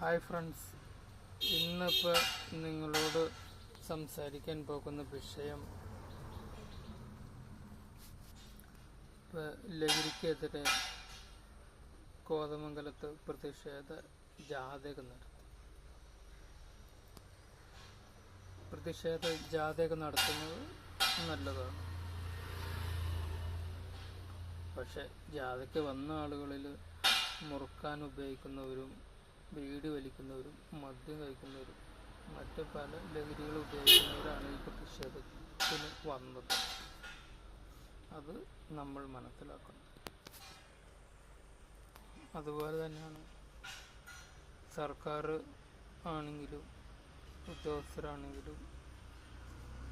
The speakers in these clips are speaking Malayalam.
ഹായ് ഫ്രണ്ട്സ്, ഇന്നിപ്പോൾ നിങ്ങളോട് സംസാരിക്കാൻ പോകുന്ന വിഷയം ലഹരിക്കെതിരെ കോതമംഗലത്ത് പ്രതിഷേധ ജാഥയൊക്കെ നടത്തുന്നത് നല്ലതാണ്. പക്ഷെ ജാഥയ്ക്ക് വന്ന ആളുകളിൽ മുറുക്കാൻ ഉപയോഗിക്കുന്നവരും, ബീഡി വലിക്കുന്നവരും, മദ്യം കഴിക്കുന്നവരും, മറ്റ് പല ലഹരികൾ ഉപയോഗിക്കുന്നവരാണ് ഈ പ്രതിഷേധത്തിന് വന്നത്. അത് നമ്മൾ മനസ്സിലാക്കണം. അതുപോലെ തന്നെയാണ് സർക്കാർ ആണെങ്കിലും, ഉദ്യോഗസ്ഥരാണെങ്കിലും,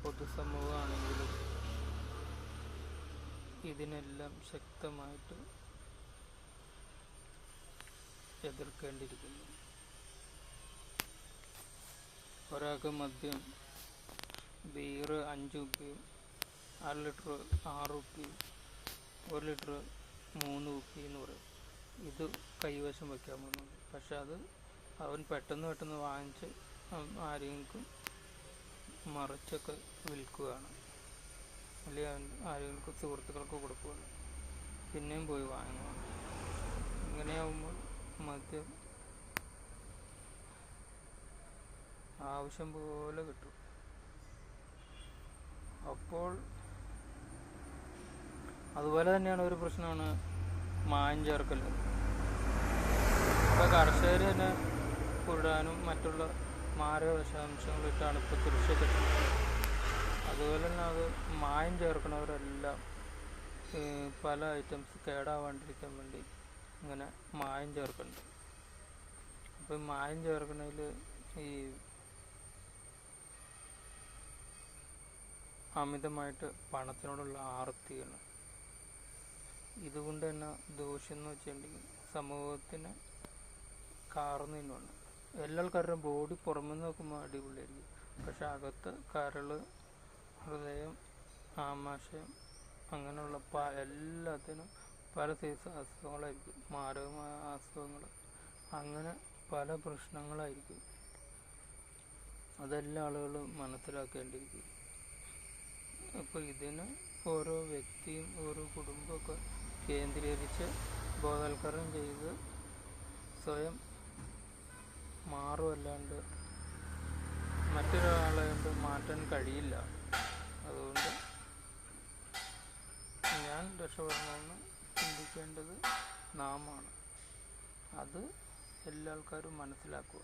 പൊതുസമൂഹമാണെങ്കിലും ഇതിനെല്ലാം ശക്തമായിട്ട് എതിർക്കേണ്ടിയിരിക്കുന്നു. ഒരാൾക്ക് മദ്യം, ബീറ് 5 കുപ്പിയും, 1/2 ലിറ്റർ 6 കുപ്പിയും, 1 ലിറ്റർ 3 കുപ്പി എന്ന് പറയും. ഇത് കൈവശം വയ്ക്കാൻ പോകുന്നത്. പക്ഷെ അത് അവൻ പെട്ടെന്ന് വാങ്ങിച്ച് ആരെങ്കിലും മറിച്ചൊക്കെ വിൽക്കുകയാണ്, അല്ലെങ്കിൽ അവൻ ആരെങ്കിലും സുഹൃത്തുക്കൾക്ക് കൊടുക്കുകയാണ്, പിന്നെയും പോയി വാങ്ങുകയാണ്. ഇങ്ങനെയാവുമ്പോൾ മദ്യം ആവശ്യം പോലെ കിട്ടും. അപ്പോൾ അതുപോലെ തന്നെയാണ് ഒരു പ്രശ്നമാണ് മായം ചേർക്കൽ. ഇപ്പോൾ കർഷകർ തന്നെ പുഴാനും മറ്റുള്ള മാരക വിഷാംശങ്ങളിട്ടാണ് ഇപ്പോൾ കൃഷിയൊക്കെ ചെയ്യുന്നത്. അതുപോലെ തന്നെ അത് മായം ചേർക്കുന്നവരെല്ലാം പല ഐറ്റംസ് കേടാവാണ്ടിരിക്കാൻ വേണ്ടി ഇങ്ങനെ മായം ചേർക്കുന്നുണ്ട്. അപ്പം മായം ചേർക്കുന്നതിൽ ഈ അമിതമായിട്ട് പണത്തിനോടുള്ള ആർത്തിയാണ്. ഇതുകൊണ്ട് തന്നെ ദോഷം എന്ന് വെച്ചിട്ടുണ്ടെങ്കിൽ സമൂഹത്തിന് കാർന്നതിനാണ്. എല്ലാ ആൾക്കാരുടെയും ബോഡി പുറമെ നോക്കുമ്പോൾ അടിപൊളിയായിരിക്കും, പക്ഷെ അകത്ത് കരൾ, ഹൃദയം, ആമാശയം അങ്ങനെയുള്ള എല്ലാത്തിനും പല സൈസ് അസുഖങ്ങളായിരിക്കും, മാരകമായ അസുഖങ്ങൾ, അങ്ങനെ പല പ്രശ്നങ്ങളായിരിക്കും. അതെല്ലാ ആളുകളും മനസ്സിലാക്കേണ്ടിയിരിക്കും. അപ്പോൾ ഇതിന് ഓരോ വ്യക്തിയും ഓരോ കുടുംബമൊക്കെ കേന്ദ്രീകരിച്ച് ബോധവൽക്കരണം ചെയ്ത് സ്വയം മാറുമല്ലാണ്ട് മറ്റൊരാളെ കൊണ്ട് മാറ്റാൻ കഴിയില്ല. അതുകൊണ്ട് ഞാൻ രക്ഷപ്പെടണമെന്ന് ചിന്തിക്കേണ്ടത് നാമാണ്. അത് എല്ലാ ആൾക്കാരും മനസ്സിലാക്കുക.